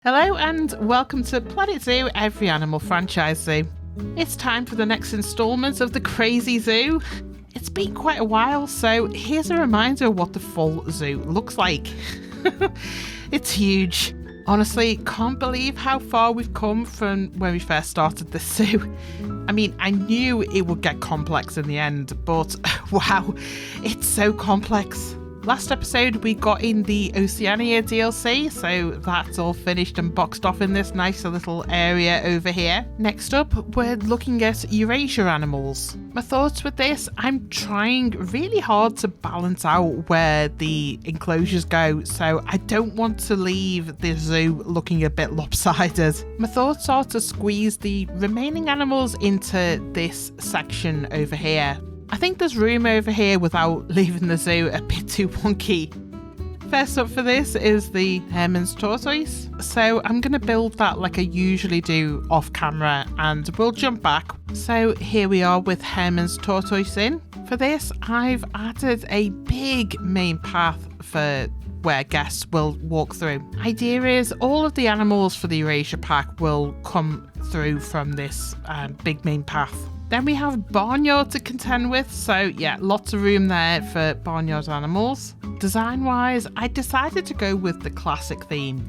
Hello and welcome to Planet Zoo, every animal franchise zoo. It's time for the next instalment of the Crazy Zoo. It's been quite a while, so here's a reminder of what the full zoo looks like. It's huge. Honestly, can't believe how far we've come from when we first started this zoo. I mean, I knew it would get complex in the end, but wow, it's so complex. Last episode we got in the Oceania DLC, so that's all finished and boxed off in this nice little area over here. Next up, we're looking at Eurasia animals. My thoughts with this, I'm trying really hard to balance out where the enclosures go, so I don't want to leave the zoo looking a bit lopsided. My thoughts are to squeeze the remaining animals into this section over here. I think there's room over here without leaving the zoo a bit too wonky. First up for this is the Hermann's tortoise. So I'm going to build that like I usually do off camera and we'll jump back. So here we are with Hermann's tortoise in. For this, I've added a big main path for where guests will walk through. Idea is all of the animals for the Eurasia pack will come through from this big main path. Then we have barnyard to contend with, so yeah, lots of room there for barnyard animals. Design-wise, I decided to go with the classic theme.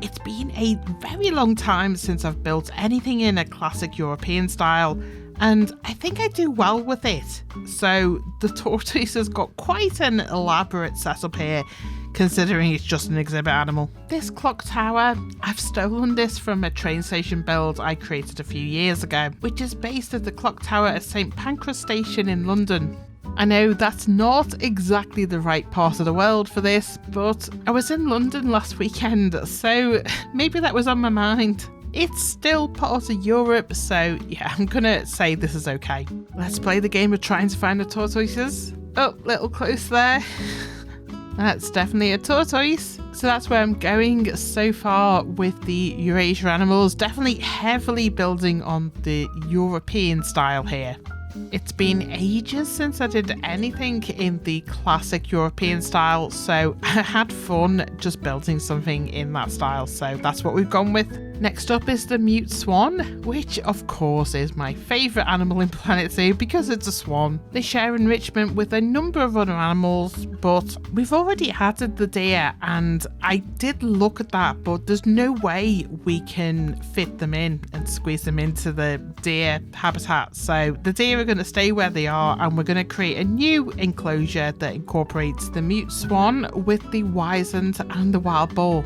It's been a very long time since I've built anything in a classic European style, and I think I do well with it. So the tortoise has got quite an elaborate setup here, considering it's just an exhibit animal. This clock tower, I've stolen this from a train station build I created a few years ago, which is based at the clock tower at St Pancras Station in London. I know that's not exactly the right part of the world for this, but I was in London last weekend, so maybe that was on my mind. It's still part of Europe, so yeah, I'm gonna say this is okay. Let's play the game of trying to find the tortoises. Oh, little close there. That's definitely a tortoise. So that's where I'm going so far with the Eurasia animals. Definitely heavily building on the European style here. It's been ages since I did anything in the classic European style, so I had fun just building something in that style, so that's what we've gone with. Next up is the mute swan, which of course is my favourite animal in Planet Zoo because it's a swan. They share enrichment with a number of other animals, but we've already added the deer, and I did look at that, but there's no way we can fit them in and squeeze them into the deer habitat. So the deer are going to stay where they are, and we're going to create a new enclosure that incorporates the mute swan with the wisent and the wild boar.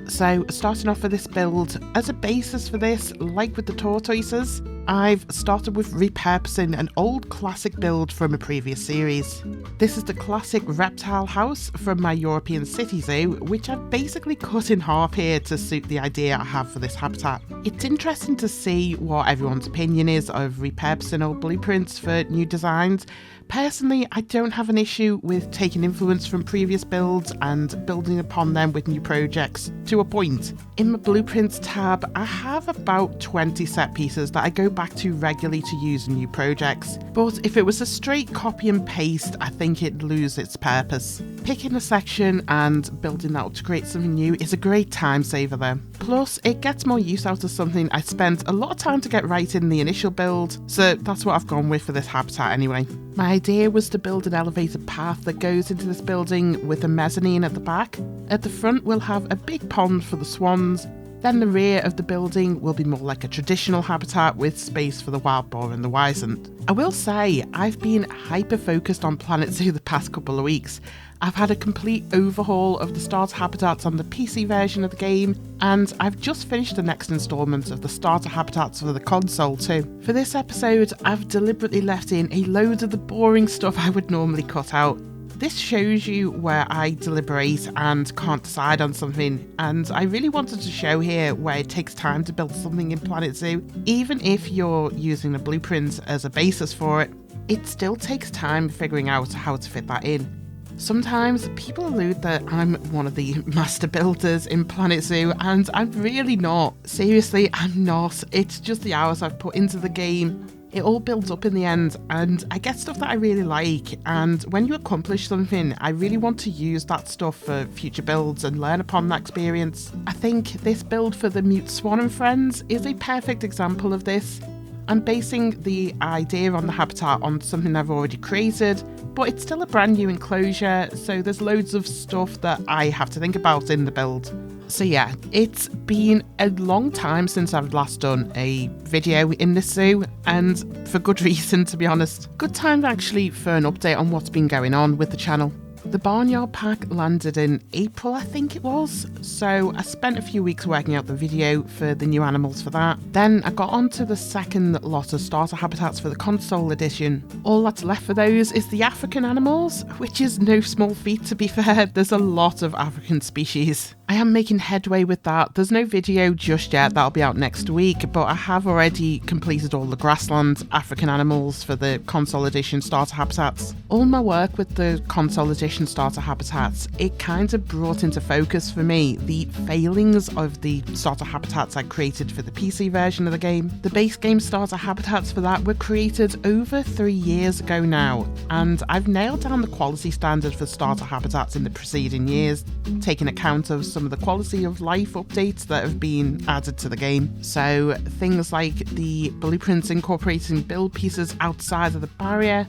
So starting off with this build, as a basis for this, like with the tortoises, I've started with repurposing an old classic build from a previous series. This is the classic reptile house from my European city zoo, which I've basically cut in half here to suit the idea I have for this habitat. It's interesting to see what everyone's opinion is of repurposing old blueprints for new designs. Personally, I don't have an issue with taking influence from previous builds and building upon them with new projects to a point. In my blueprints tab, I have about 20 set pieces that I go back to regularly to use in new projects. But if it was a straight copy and paste, I think it'd lose its purpose. Picking a section and building that up to create something new is a great time saver though. Plus, it gets more use out of something I spent a lot of time to get right in the initial build, so that's what I've gone with for this habitat anyway. My idea was to build an elevated path that goes into this building with a mezzanine at the back. At the front we'll have a big pond for the swans, then the rear of the building will be more like a traditional habitat with space for the wild boar and the wisent. I will say, I've been hyper focused on Planet Zoo the past couple of weeks. I've had a complete overhaul of the starter habitats on the PC version of the game, and I've just finished the next instalment of the starter habitats for the console too. For this episode, I've deliberately left in a load of the boring stuff I would normally cut out. This shows you where I deliberate and can't decide on something, and I really wanted to show here where it takes time to build something in Planet Zoo. Even if you're using a blueprint as a basis for it, it still takes time figuring out how to fit that in. Sometimes people allude that I'm one of the master builders in Planet Zoo, and I'm really not. Seriously, I'm not. It's just the hours I've put into the game It all builds up in the end, and I get stuff that I really like, and when you accomplish something, I really want to use that stuff for future builds and learn upon that experience. I think this build for the Mute Swan and Friends is a perfect example of this. I'm basing the idea on the habitat on something I've already created, but it's still a brand new enclosure, so there's loads of stuff that I have to think about in the build. So yeah, it's been a long time since I've last done a video in this zoo, and for good reason, to be honest. Good time actually for an update on what's been going on with the channel. The Barnyard pack landed in April, I think it was, so I spent a few weeks working out the video for the new animals for that. Then I got onto the second lot of starter habitats for the console edition. All that's left for those is the African animals, which is no small feat to be fair. There's a lot of African species. I am making headway with that. There's no video just yet, that'll be out next week, but I have already completed all the grassland African animals for the console edition starter habitats. All my work with the console edition starter habitats, it kind of brought into focus for me the failings of the starter habitats I created for the PC version of the game. The base game starter habitats for that were created over 3 years ago now, and I've nailed down the quality standard for starter habitats in the preceding years, taking account of some of the quality of life updates that have been added to the game. So things like the blueprints incorporating build pieces outside of the barrier,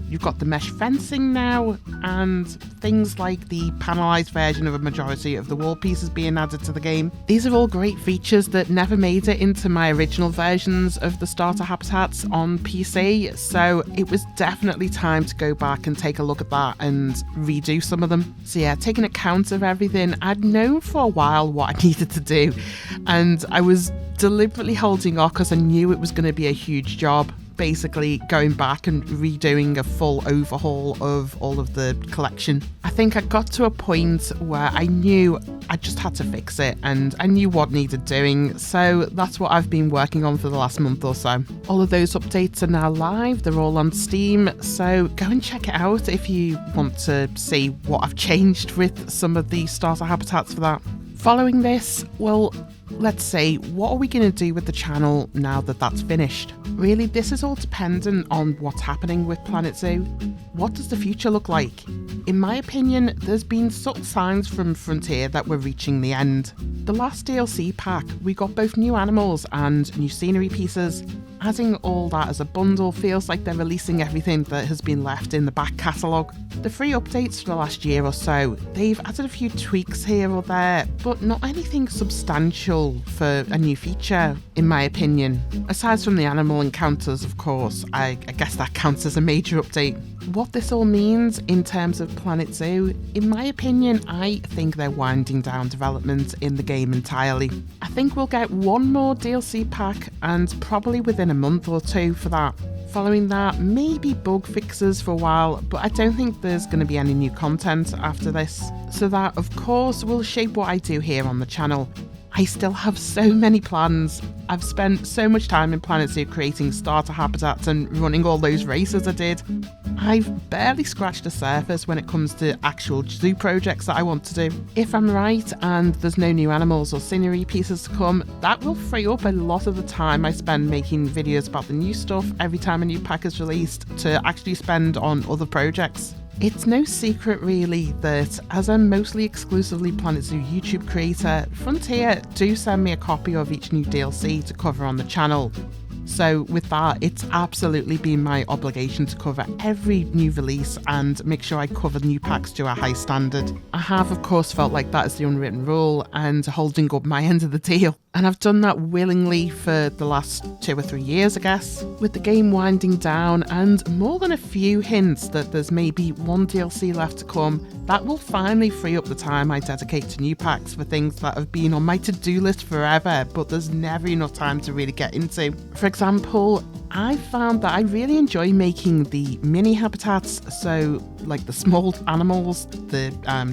you've got the mesh fencing now, and things like the panelized version of a majority of the wall pieces being added to the game. These are all great features that never made it into my original versions of the starter habitats on PC, so it was definitely time to go back and take a look at that and redo some of them. So yeah, taking account of everything, I'd known for a while what I needed to do, and I was deliberately holding off because I knew it was going to be a huge job. Basically going back and redoing a full overhaul of all of the collection. I think I got to a point where I knew I just had to fix it, and I knew what needed doing, so that's what I've been working on for the last month or so. All of those updates are now live, they're all on Steam, so go and check it out if you want to see what I've changed with some of the starter habitats for that. Following this, well, let's say, what are we going to do with the channel now that that's finished? Really, this is all dependent on what's happening with Planet Zoo. What does the future look like? In my opinion, there's been subtle signs from Frontier that we're reaching the end. The last DLC pack, we got both new animals and new scenery pieces. Adding all that as a bundle feels like they're releasing everything that has been left in the back catalogue. The free updates for the last year or so, they've added a few tweaks here or there, but not anything substantial for a new feature, in my opinion. Aside from the animal encounters, of course, I guess that counts as a major update. What this all means in terms of Planet Zoo, in my opinion, I think they're winding down development in the game entirely. I think we'll get one more DLC pack, and probably within a month or two for that. Following that, maybe bug fixes for a while, but I don't think there's going to be any new content after this. So that, of course, will shape what I do here on the channel. I still have so many plans. I've spent so much time in Planet Zoo creating starter habitats and running all those races I did. I've barely scratched the surface when it comes to actual zoo projects that I want to do. If I'm right and there's no new animals or scenery pieces to come, that will free up a lot of the time I spend making videos about the new stuff every time a new pack is released to actually spend on other projects. It's no secret really that as a mostly exclusively Planet Zoo YouTube creator, Frontier do send me a copy of each new DLC to cover on the channel. So with that, it's absolutely been my obligation to cover every new release and make sure I cover new packs to a high standard. I have of course felt like that is the unwritten rule and holding up my end of the deal. And I've done that willingly for the last 2 or 3 years, I guess. With the game winding down and more than a few hints that there's maybe one DLC left to come, that will finally free up the time I dedicate to new packs for things that have been on my to-do list forever, but there's never enough time to really get into. For example, I found that I really enjoy making the mini habitats, so like the small animals, the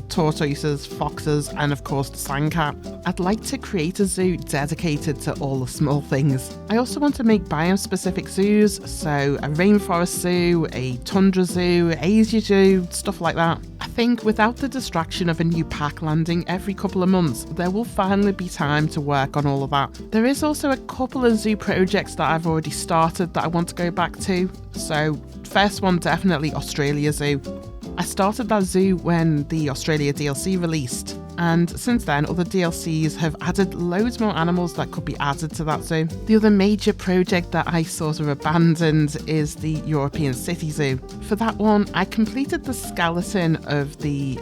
tortoises, foxes, and of course the sandcat. I'd like to create a zoo dedicated to all the small things. I also want to make biome-specific zoos, so a rainforest zoo, a tundra zoo, Asia zoo, stuff like that. I think without the distraction of a new pack landing every couple of months, there will finally be time to work on all of that. There is also a couple of zoo projects that I've already started that I want to go back to. So first one, definitely Australia Zoo. I started that zoo when the Australia DLC released, and since then other DLCs have added loads more animals that could be added to that zoo. The other major project that I sort of abandoned is the European City Zoo. For that one, I completed the skeleton of the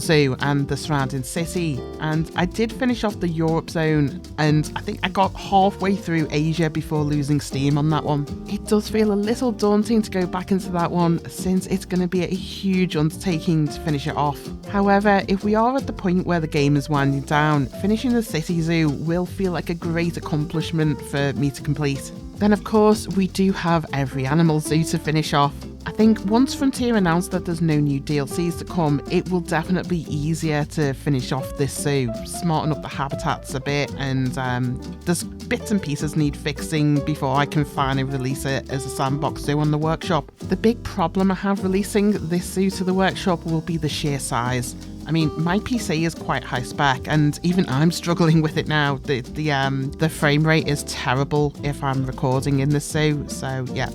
zoo and the surrounding city, and I did finish off the Europe zone, and I think I got halfway through Asia before losing steam on that one. It does feel a little daunting to go back into that one since it's going to be a huge undertaking to finish it off. However, if we are at the point where the game is winding down, finishing the City Zoo will feel like a great accomplishment for me to complete. Then of course we do have every animal zoo to finish off. I think once Frontier announced that there's no new DLCs to come, it will definitely be easier to finish off this zoo, smarten up the habitats a bit, and there's bits and pieces need fixing before I can finally release it as a sandbox zoo on the workshop. The big problem I have releasing this zoo to the workshop will be the sheer size. I mean, my PC is quite high spec, and even I'm struggling with it now. The frame rate is terrible if I'm recording in this zoo. So yeah,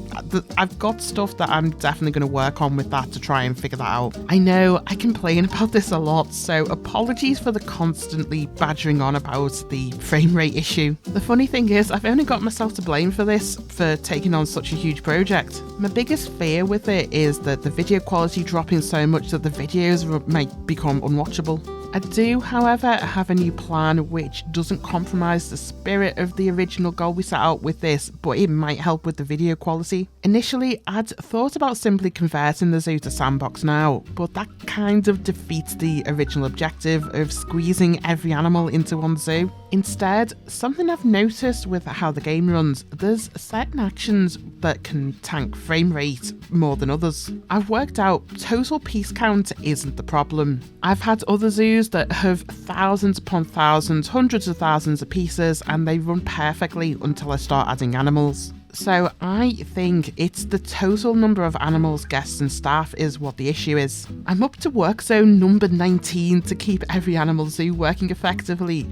I've got stuff that I'm definitely going to work on with that to try and figure that out. I know I complain about this a lot, so apologies for the constantly badgering on about the frame rate issue. The funny thing is, I've only got myself to blame for this, for taking on such a huge project. My biggest fear with it is that the video quality dropping so much that the videos might become unwatchable. I do, however, have a new plan which doesn't compromise the spirit of the original goal we set out with this, but it might help with the video quality. Initially, I'd thought about simply converting the zoo to sandbox now, but that kind of defeats the original objective of squeezing every animal into one zoo. Instead, something I've noticed with how the game runs, there's certain actions that can tank frame rate more than others. I've worked out total piece count isn't the problem. I've had other zoos that have thousands upon thousands, hundreds of thousands of pieces, and they run perfectly until I start adding animals. So I think it's the total number of animals, guests and staff is what the issue is. I'm up to work zone number 19 to keep every animal zoo working effectively.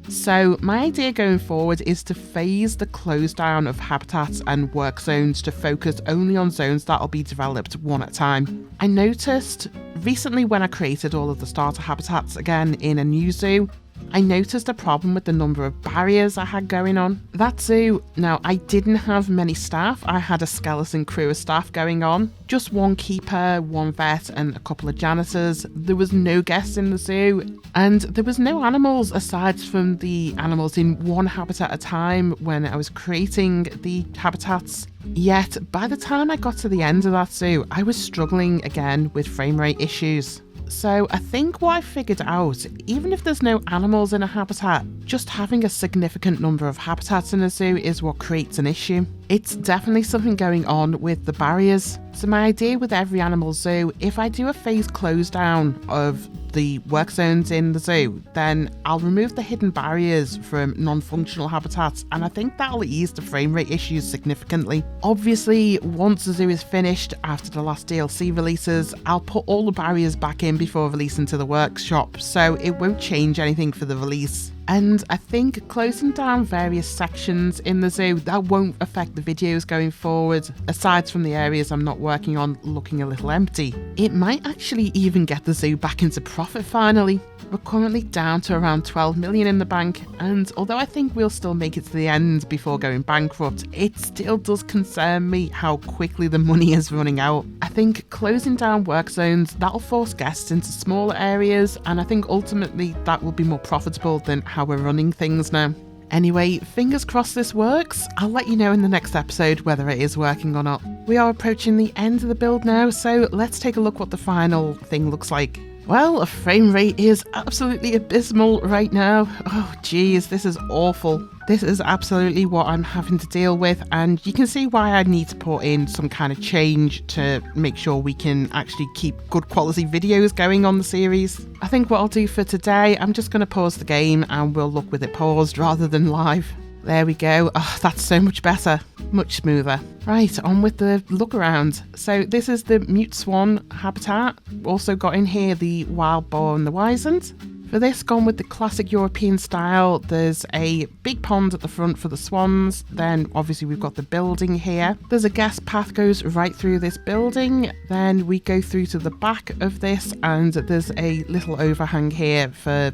So my idea going forward is to phase the close down of habitats and work zones to focus only on zones that will be developed one at a time. I noticed recently when I created all of the starter habitats again in a new zoo, I noticed a problem with the number of barriers I had going on. That zoo, now I didn't have many staff, I had a skeleton crew of staff going on. Just one keeper, one vet and a couple of janitors. There was no guests in the zoo and there was no animals aside from the animals in one habitat at a time when I was creating the habitats. Yet by the time I got to the end of that zoo, I was struggling again with frame rate issues. So I think what I figured out, even if there's no animals in a habitat, just having a significant number of habitats in a zoo is what creates an issue. It's definitely something going on with the barriers. So my idea with every animal zoo, if I do a phase close down of the work zones in the zoo, then I'll remove the hidden barriers from non-functional habitats, and I think that'll ease the frame rate issues significantly. Obviously, once the zoo is finished after the last DLC releases, I'll put all the barriers back in before releasing to the workshop, so it won't change anything for the release. And I think closing down various sections in the zoo, that won't affect the videos going forward, aside from the areas I'm not working on looking a little empty. It might actually even get the zoo back into profit finally. We're currently down to around 12 million in the bank, and although I think we'll still make it to the end before going bankrupt, it still does concern me how quickly the money is running out. I think closing down work zones, that'll force guests into smaller areas, and I think ultimately that will be more profitable than how we're running things now. Anyway, fingers crossed this works. I'll let you know in the next episode whether it is working or not. We are approaching the end of the build now, so let's take a look what the final thing looks like. Well, a frame rate is absolutely abysmal right now. Oh geez, this is awful. This is absolutely what I'm having to deal with, and you can see why I need to put in some kind of change to make sure we can actually keep good quality videos going on the series. I think what I'll do for today, I'm just going to pause the game and we'll look with it paused rather than live. There we go. Oh, that's so much better. Much smoother. Right, on with the look around. So this is the mute swan habitat. Also got in here the wild boar and the wisent. For this, gone with the classic European style, there's a big pond at the front for the swans. Then obviously we've got the building here. There's a guest path goes right through this building. Then we go through to the back of this, and there's a little overhang here for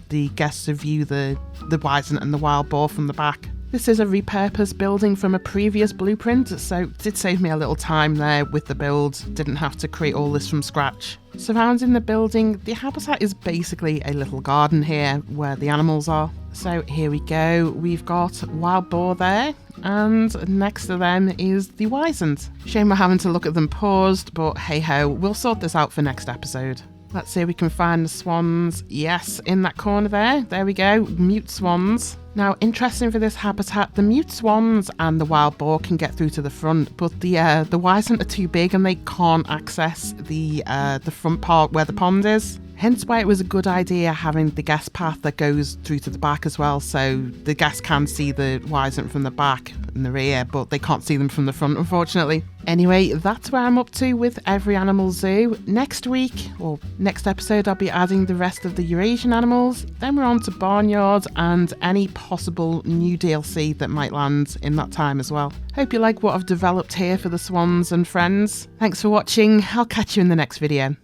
the guests to view the wisent and the wild boar from the back. This is a repurposed building from a previous blueprint, so it did save me a little time there with the build. Didn't have to create all this from scratch. Surrounding the building, the habitat is basically a little garden here where the animals are. So here we go, we've got wild boar there, and next to them is the wisent. Shame we're having to look at them paused, but hey ho, we'll sort this out for next episode. Let's see if we can find the swans. Yes, in that corner there. There we go. Mute swans. Now, interesting for this habitat, the mute swans and the wild boar can get through to the front, but the wisent are too big and they can't access the front part where the pond is. Hence why it was a good idea having the guest path that goes through to the back as well, so the guests can see the wisent from the back and the rear, but they can't see them from the front, unfortunately. Anyway, that's where I'm up to with Every Animal Zoo. Next week, or next episode, I'll be adding the rest of the Eurasian animals. Then we're on to barnyards and any possible new DLC that might land in that time as well. Hope you like what I've developed here for the swans and friends. Thanks for watching. I'll catch you in the next video.